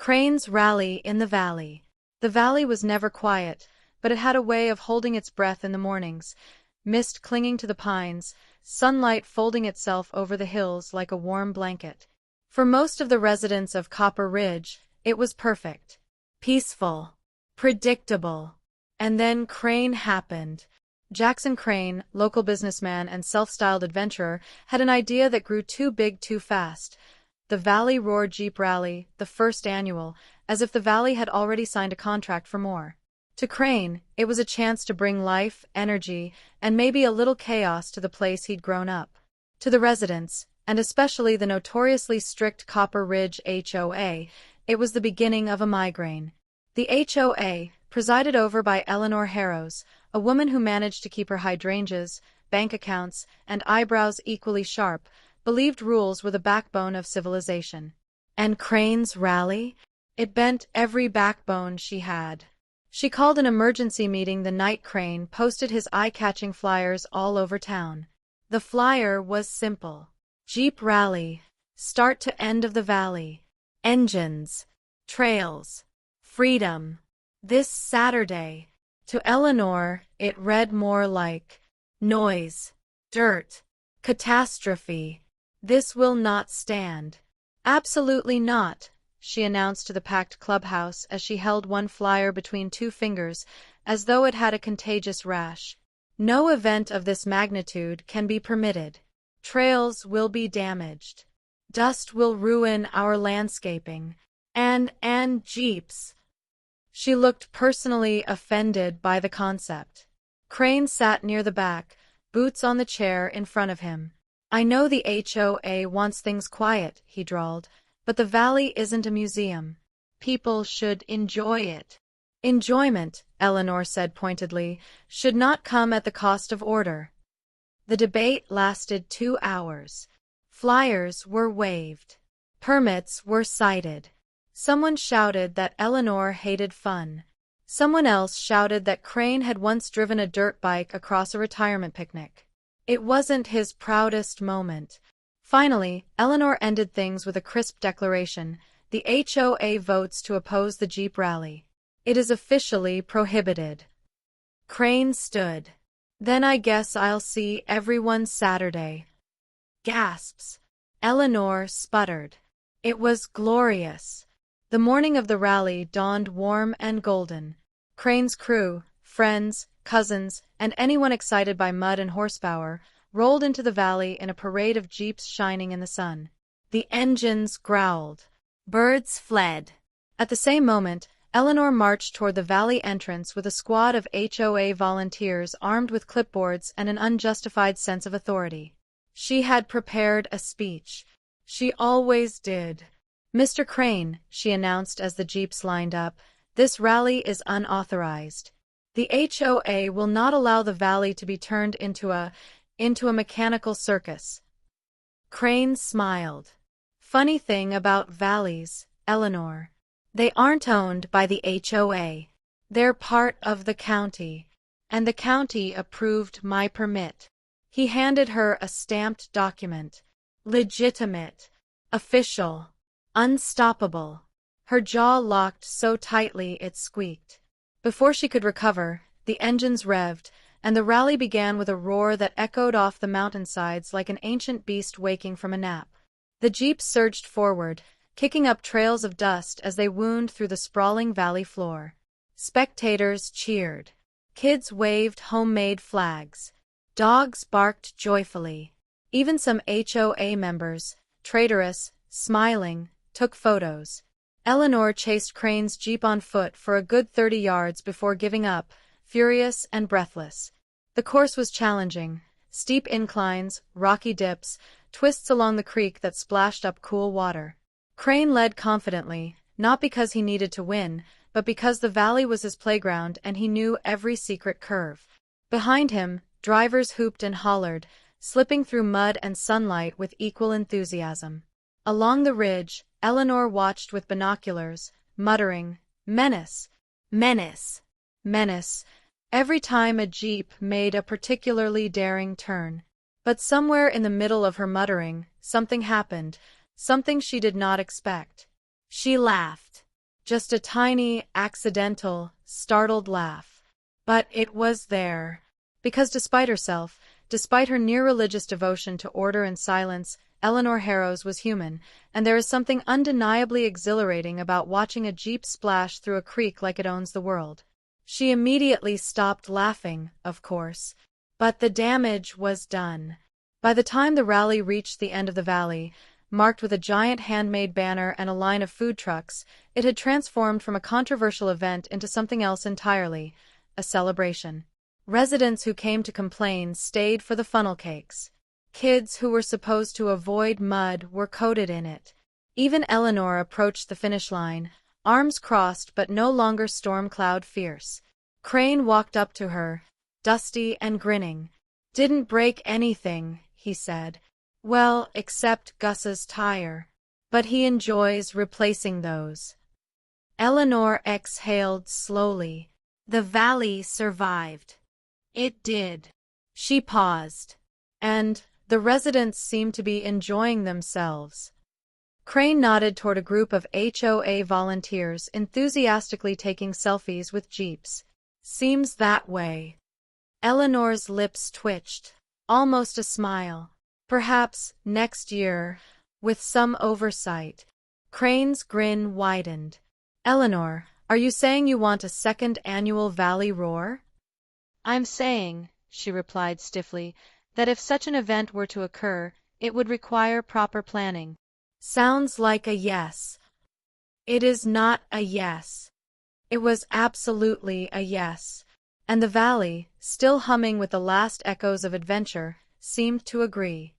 Crane's rally in the valley. The valley was never quiet, but it had a way of holding its breath in the mornings, mist clinging to the pines, sunlight folding itself over the hills like a warm blanket. For most of the residents of Copper Ridge, it was perfect. Peaceful. Predictable. And then Krane happened. Jackson Krane, local businessman and self-styled adventurer, had an idea that grew too big too fast. The Valley Roar Jeep Rally, the first annual, as if the Valley had already signed a contract for more. To Krane, it was a chance to bring life, energy, and maybe a little chaos to the place he'd grown up. To the residents, and especially the notoriously strict Copper Ridge HOA, it was the beginning of a migraine. The HOA, presided over by Eleanor Harrows, a woman who managed to keep her hydrangeas, bank accounts, and eyebrows equally sharp, believed rules were the backbone of civilization. And Crane's rally? It bent every backbone she had. She called an emergency meeting the night Krane posted his eye-catching flyers all over town. The flyer was simple. Jeep Rally. Start to end of the valley. Engines. Trails. Freedom. This Saturday. To Eleanor, it read more like noise, dirt, catastrophe. This will not stand. Absolutely not, she announced to the packed clubhouse as she held one flyer between two fingers, as though it had a contagious rash. No event of this magnitude can be permitted. Trails will be damaged. Dust will ruin our landscaping. And jeeps. She looked personally offended by the concept. Krane sat near the back, boots on the chair in front of him. I know the HOA wants things quiet, he drawled, but the valley isn't a museum. People should enjoy it. Enjoyment, Eleanor said pointedly, should not come at the cost of order. The debate lasted 2 hours. Flyers were waved. Permits were cited. Someone shouted that Eleanor hated fun. Someone else shouted that Krane had once driven a dirt bike across a retirement picnic. It wasn't his proudest moment. Finally, Eleanor ended things with a crisp declaration. The HOA votes to oppose the Jeep Rally. It is officially prohibited. Krane stood. Then I guess I'll see everyone Saturday. Gasps. Eleanor sputtered. It was glorious. The morning of the rally dawned warm and golden. Krane's crew, friends, cousins, and anyone excited by mud and horsepower, rolled into the valley in a parade of jeeps shining in the sun. The engines growled. Birds fled. At the same moment, Eleanor marched toward the valley entrance with a squad of HOA volunteers armed with clipboards and an unjustified sense of authority. She had prepared a speech. She always did. Mr. Krane, she announced as the jeeps lined up, this rally is unauthorized. The HOA will not allow the valley to be turned into a mechanical circus. Krane smiled. Funny thing about valleys, Eleanor. They aren't owned by the HOA. They're part of the county. And the county approved my permit. He handed her a stamped document. Legitimate. Official. Unstoppable. Her jaw locked so tightly it squeaked. Before she could recover, the engines revved, and the rally began with a roar that echoed off the mountainsides like an ancient beast waking from a nap. The jeeps surged forward, kicking up trails of dust as they wound through the sprawling valley floor. Spectators cheered. Kids waved homemade flags. Dogs barked joyfully. Even some HOA members, traitorous, smiling, took photos. Eleanor chased Krane's jeep on foot for a good 30 yards before giving up, furious and breathless. The course was challenging. Steep inclines, rocky dips, twists along the creek that splashed up cool water. Krane led confidently, not because he needed to win, but because the valley was his playground and he knew every secret curve. Behind him, drivers hooped and hollered, slipping through mud and sunlight with equal enthusiasm. Along the ridge, Eleanor watched with binoculars, muttering, "Menace! Menace! Menace!" every time a jeep made a particularly daring turn. But somewhere in the middle of her muttering, something happened, something she did not expect. She laughed. Just a tiny, accidental, startled laugh. But it was there. Because despite herself, despite her near-religious devotion to order and silence, Eleanor Harrows was human, and there is something undeniably exhilarating about watching a jeep splash through a creek like it owns the world. She immediately stopped laughing, of course. But the damage was done. By the time the rally reached the end of the valley, marked with a giant handmade banner and a line of food trucks, it had transformed from a controversial event into something else entirely, a celebration. Residents who came to complain stayed for the funnel cakes. Kids who were supposed to avoid mud were coated in it. Even Eleanor approached the finish line, arms crossed but no longer storm cloud fierce. Krane walked up to her, dusty and grinning. "Didn't break anything," he said. "Well, except Gus's tire. But he enjoys replacing those." Eleanor exhaled slowly. The valley survived. It did. She paused. And the residents seemed to be enjoying themselves. Krane nodded toward a group of HOA volunteers enthusiastically taking selfies with jeeps. "Seems that way." Eleanor's lips twitched. Almost a smile. "Perhaps, next year, with some oversight." Crane's grin widened. "Eleanor, are you saying you want a second annual Valley Roar?" "I'm saying," she replied stiffly, "that if such an event were to occur, it would require proper planning." Sounds like a yes. It is not a yes. It was absolutely a yes. And the valley, still humming with the last echoes of adventure, seemed to agree.